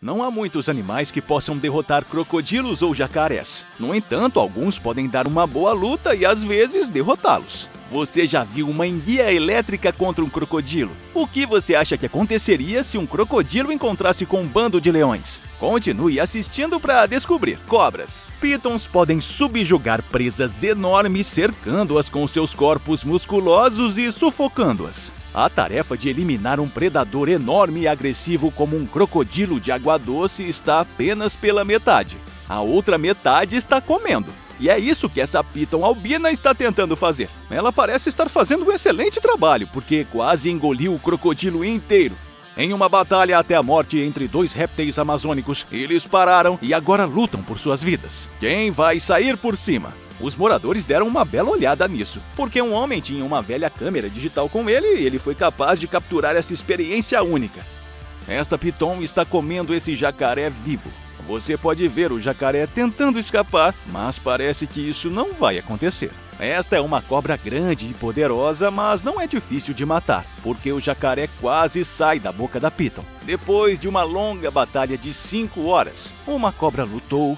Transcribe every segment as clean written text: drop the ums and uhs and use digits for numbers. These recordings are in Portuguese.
Não há muitos animais que possam derrotar crocodilos ou jacarés. No entanto, alguns podem dar uma boa luta e às vezes derrotá-los. Você já viu uma enguia elétrica contra um crocodilo? O que você acha que aconteceria se um crocodilo encontrasse com um bando de leões? Continue assistindo para descobrir. Cobras. Pitons podem subjugar presas enormes, cercando-as com seus corpos musculosos e sufocando-as. A tarefa de eliminar um predador enorme e agressivo como um crocodilo de água doce está apenas pela metade. A outra metade está comendo. E é isso que essa piton albina está tentando fazer. Ela parece estar fazendo um excelente trabalho, porque quase engoliu o crocodilo inteiro. Em uma batalha até a morte entre dois répteis amazônicos, eles pararam e agora lutam por suas vidas. Quem vai sair por cima? Os moradores deram uma bela olhada nisso, porque um homem tinha uma velha câmera digital com ele e ele foi capaz de capturar essa experiência única. Esta piton está comendo esse jacaré vivo. Você pode ver o jacaré tentando escapar, mas parece que isso não vai acontecer. Esta é uma cobra grande e poderosa, mas não é difícil de matar, porque o jacaré quase sai da boca da piton. Depois de uma longa batalha de 5 horas, uma cobra lutou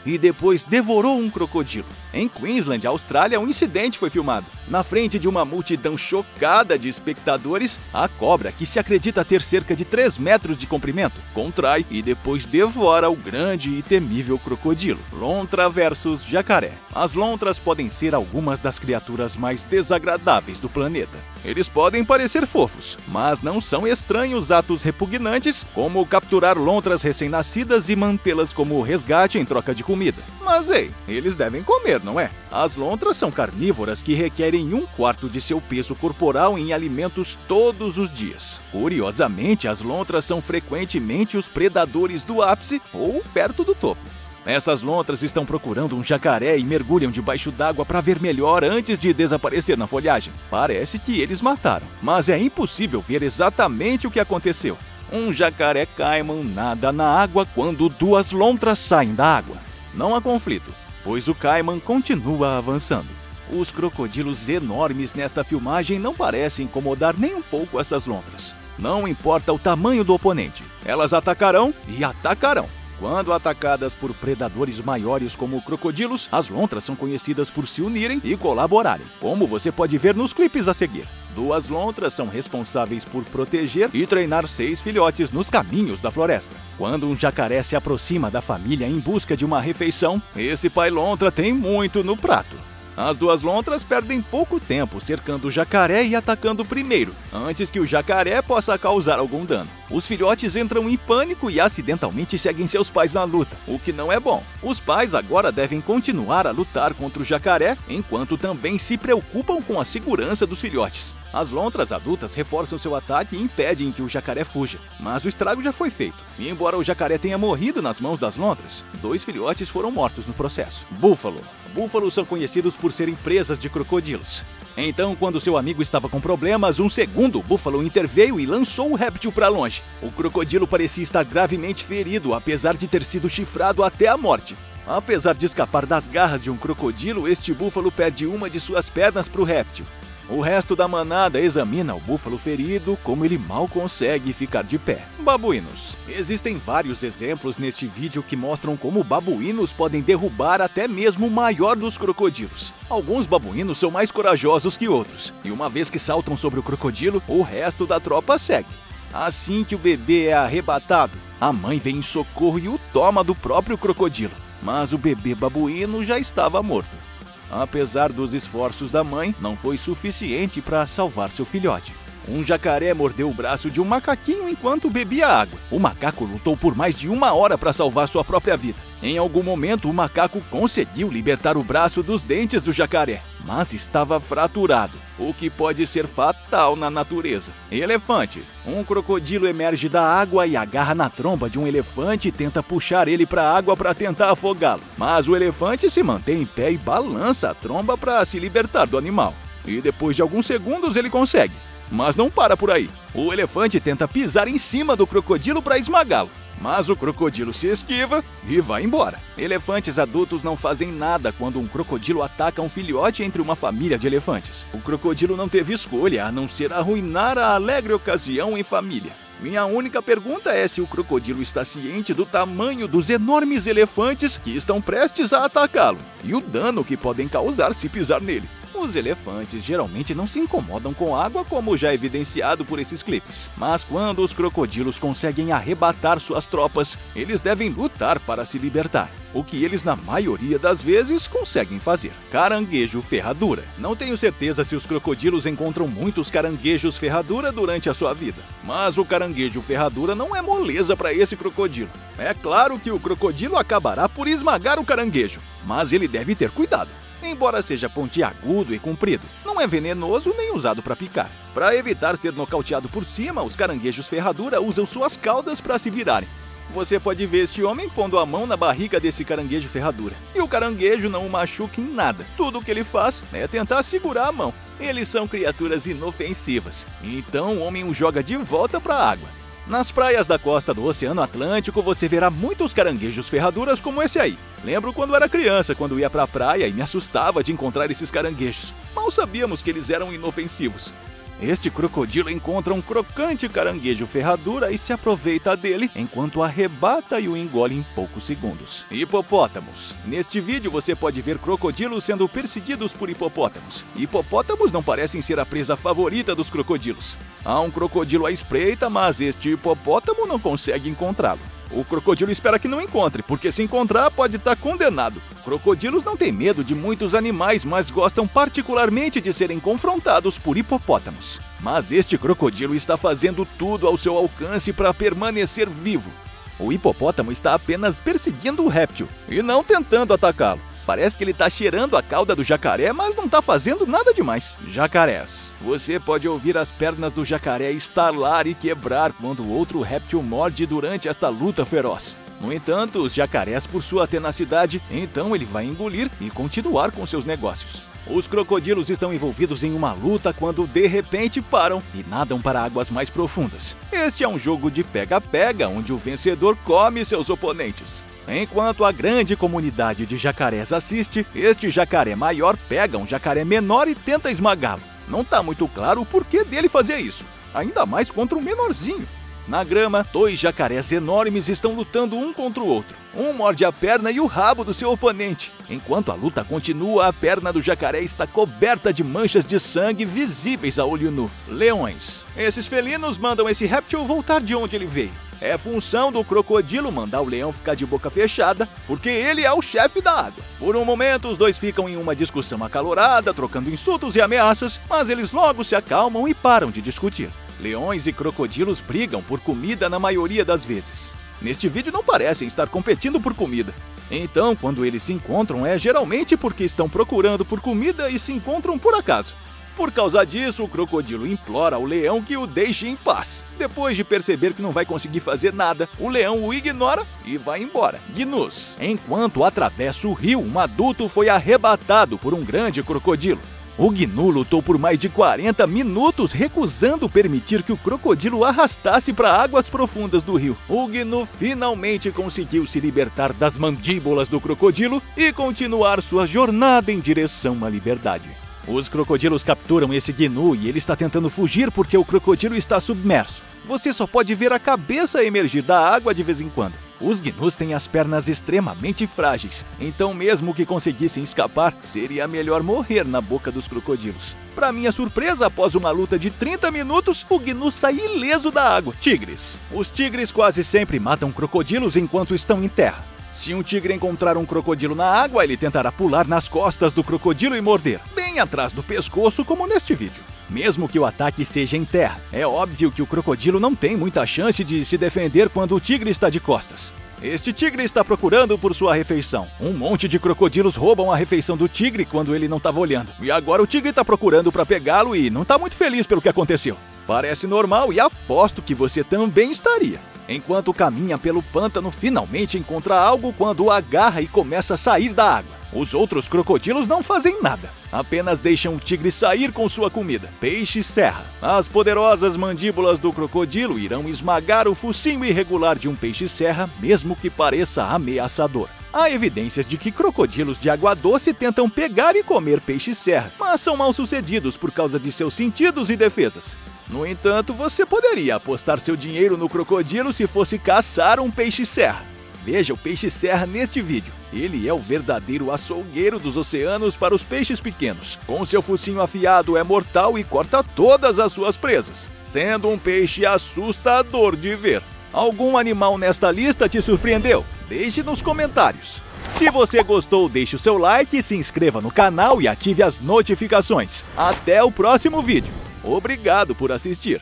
e depois devorou um crocodilo. Em Queensland, Austrália, um incidente foi filmado. Na frente de uma multidão chocada de espectadores, a cobra, que se acredita ter cerca de 3 metros de comprimento, contrai e depois devora o grande e temível crocodilo. Lontra versus jacaré. As lontras podem ser algumas das criaturas mais desagradáveis do planeta. Eles podem parecer fofos, mas não são estranhos atos repugnantes, como capturar lontras recém-nascidas e mantê-las como resgate em troca de comida. Mas ei, eles devem comer, não é? As lontras são carnívoras que requerem 1/4 de seu peso corporal em alimentos todos os dias. Curiosamente, as lontras são frequentemente os predadores do ápice ou perto do topo. Essas lontras estão procurando um jacaré e mergulham debaixo d'água para ver melhor antes de desaparecer na folhagem. Parece que eles mataram, mas é impossível ver exatamente o que aconteceu. Um jacaré caiman nada na água quando 2 lontras saem da água. Não há conflito, pois o caiman continua avançando. Os crocodilos enormes nesta filmagem não parecem incomodar nem um pouco essas lontras. Não importa o tamanho do oponente, elas atacarão e atacarão. Quando atacadas por predadores maiores como crocodilos, as lontras são conhecidas por se unirem e colaborarem, como você pode ver nos clipes a seguir. 2 lontras são responsáveis por proteger e treinar 6 filhotes nos caminhos da floresta. Quando um jacaré se aproxima da família em busca de uma refeição, esse pai lontra tem muito no prato. As 2 lontras perdem pouco tempo cercando o jacaré e atacando primeiro, antes que o jacaré possa causar algum dano. Os filhotes entram em pânico e acidentalmente seguem seus pais na luta, o que não é bom. Os pais agora devem continuar a lutar contra o jacaré, enquanto também se preocupam com a segurança dos filhotes. As lontras adultas reforçam seu ataque e impedem que o jacaré fuja, mas o estrago já foi feito. E embora o jacaré tenha morrido nas mãos das lontras, 2 filhotes foram mortos no processo. Búfalo. Búfalos são conhecidos por serem presas de crocodilos. Então, quando seu amigo estava com problemas, um segundo búfalo interveio e lançou o réptil para longe. O crocodilo parecia estar gravemente ferido, apesar de ter sido chifrado até a morte. Apesar de escapar das garras de um crocodilo, este búfalo perde uma de suas pernas para o réptil. O resto da manada examina o búfalo ferido, como ele mal consegue ficar de pé. Babuínos. Existem vários exemplos neste vídeo que mostram como babuínos podem derrubar até mesmo o maior dos crocodilos. Alguns babuínos são mais corajosos que outros, e uma vez que saltam sobre o crocodilo, o resto da tropa segue. Assim que o bebê é arrebatado, a mãe vem em socorro e o toma do próprio crocodilo. Mas o bebê babuíno já estava morto. Apesar dos esforços da mãe, não foi suficiente para salvar seu filhote. Um jacaré mordeu o braço de um macaquinho enquanto bebia água. O macaco lutou por mais de 1 hora para salvar sua própria vida. Em algum momento, o macaco conseguiu libertar o braço dos dentes do jacaré, mas estava fraturado, o que pode ser fatal na natureza. Elefante. Um crocodilo emerge da água e agarra na tromba de um elefante e tenta puxar ele para a água para tentar afogá-lo. Mas o elefante se mantém em pé e balança a tromba para se libertar do animal. E depois de alguns segundos ele consegue. Mas não para por aí. O elefante tenta pisar em cima do crocodilo para esmagá-lo. Mas o crocodilo se esquiva e vai embora. Elefantes adultos não fazem nada quando um crocodilo ataca um filhote entre uma família de elefantes. O crocodilo não teve escolha a não ser arruinar a alegre ocasião em família. Minha única pergunta é se o crocodilo está ciente do tamanho dos enormes elefantes que estão prestes a atacá-lo e o dano que podem causar se pisar nele. Os elefantes geralmente não se incomodam com água, como já evidenciado por esses clipes. Mas quando os crocodilos conseguem arrebatar suas tropas, eles devem lutar para se libertar. O que eles, na maioria das vezes, conseguem fazer. Caranguejo ferradura. Não tenho certeza se os crocodilos encontram muitos caranguejos ferradura durante a sua vida. Mas o caranguejo ferradura não é moleza para esse crocodilo. É claro que o crocodilo acabará por esmagar o caranguejo, mas ele deve ter cuidado. Embora seja pontiagudo e comprido, não é venenoso nem usado para picar. Para evitar ser nocauteado por cima, os caranguejos ferradura usam suas caudas para se virarem. Você pode ver este homem pondo a mão na barriga desse caranguejo ferradura. E o caranguejo não o machuca em nada. Tudo o que ele faz é tentar segurar a mão. Eles são criaturas inofensivas. Então o homem o joga de volta para a água. Nas praias da costa do Oceano Atlântico você verá muitos caranguejos ferraduras como esse aí. Lembro quando era criança, quando ia pra praia e me assustava de encontrar esses caranguejos. Mal sabíamos que eles eram inofensivos. Este crocodilo encontra um crocante caranguejo ferradura e se aproveita dele enquanto arrebata e o engole em poucos segundos. Hipopótamos. Neste vídeo você pode ver crocodilos sendo perseguidos por hipopótamos. Hipopótamos não parecem ser a presa favorita dos crocodilos. Há um crocodilo à espreita, mas este hipopótamo não consegue encontrá-lo. O crocodilo espera que não encontre, porque se encontrar pode estar condenado. Crocodilos não têm medo de muitos animais, mas gostam particularmente de serem confrontados por hipopótamos. Mas este crocodilo está fazendo tudo ao seu alcance para permanecer vivo. O hipopótamo está apenas perseguindo o réptil e não tentando atacá-lo. Parece que ele está cheirando a cauda do jacaré, mas não está fazendo nada demais. Jacarés. Você pode ouvir as pernas do jacaré estalar e quebrar quando outro réptil morde durante esta luta feroz. No entanto, os jacarés, por sua tenacidade, então ele vai engolir e continuar com seus negócios. Os crocodilos estão envolvidos em uma luta quando de repente param e nadam para águas mais profundas. Este é um jogo de pega-pega, onde o vencedor come seus oponentes. Enquanto a grande comunidade de jacarés assiste, este jacaré maior pega um jacaré menor e tenta esmagá-lo. Não está muito claro o porquê dele fazer isso, ainda mais contra um menorzinho. Na grama, dois jacarés enormes estão lutando um contra o outro. Um morde a perna e o rabo do seu oponente. Enquanto a luta continua, a perna do jacaré está coberta de manchas de sangue visíveis a olho nu. Leões. Esses felinos mandam esse réptil voltar de onde ele veio. É função do crocodilo mandar o leão ficar de boca fechada, porque ele é o chefe da água. Por um momento, os dois ficam em uma discussão acalorada, trocando insultos e ameaças, mas eles logo se acalmam e param de discutir. Leões e crocodilos brigam por comida na maioria das vezes. Neste vídeo não parecem estar competindo por comida. Então, quando eles se encontram, é geralmente porque estão procurando por comida e se encontram por acaso. Por causa disso, o crocodilo implora ao leão que o deixe em paz. Depois de perceber que não vai conseguir fazer nada, o leão o ignora e vai embora. Gnus. Enquanto atravessa o rio, um adulto foi arrebatado por um grande crocodilo. O gnu lutou por mais de 40 minutos, recusando permitir que o crocodilo arrastasse para águas profundas do rio. O gnu finalmente conseguiu se libertar das mandíbulas do crocodilo e continuar sua jornada em direção à liberdade. Os crocodilos capturam esse gnu e ele está tentando fugir porque o crocodilo está submerso. Você só pode ver a cabeça emergir da água de vez em quando. Os gnus têm as pernas extremamente frágeis, então mesmo que conseguissem escapar, seria melhor morrer na boca dos crocodilos. Para minha surpresa, após uma luta de 30 minutos, o gnu sai ileso da água. Tigres. Os tigres quase sempre matam crocodilos enquanto estão em terra. Se um tigre encontrar um crocodilo na água, ele tentará pular nas costas do crocodilo e morder, bem atrás do pescoço, como neste vídeo. Mesmo que o ataque seja em terra, é óbvio que o crocodilo não tem muita chance de se defender quando o tigre está de costas. Este tigre está procurando por sua refeição. Um monte de crocodilos roubam a refeição do tigre quando ele não estava olhando. E agora o tigre está procurando para pegá-lo e não está muito feliz pelo que aconteceu. Parece normal e aposto que você também estaria. Enquanto caminha pelo pântano, finalmente encontra algo quando o agarra e começa a sair da água. Os outros crocodilos não fazem nada, apenas deixam o tigre sair com sua comida. Peixe-serra. As poderosas mandíbulas do crocodilo irão esmagar o focinho irregular de um peixe-serra, mesmo que pareça ameaçador. Há evidências de que crocodilos de água doce tentam pegar e comer peixe-serra, mas são mal sucedidos por causa de seus sentidos e defesas. No entanto, você poderia apostar seu dinheiro no crocodilo se fosse caçar um peixe-serra. Veja o peixe-serra neste vídeo. Ele é o verdadeiro açougueiro dos oceanos para os peixes pequenos. Com seu focinho afiado é mortal e corta todas as suas presas, sendo um peixe assustador de ver. Algum animal nesta lista te surpreendeu? Deixe nos comentários. Se você gostou, deixe o seu like, se inscreva no canal e ative as notificações. Até o próximo vídeo. Obrigado por assistir.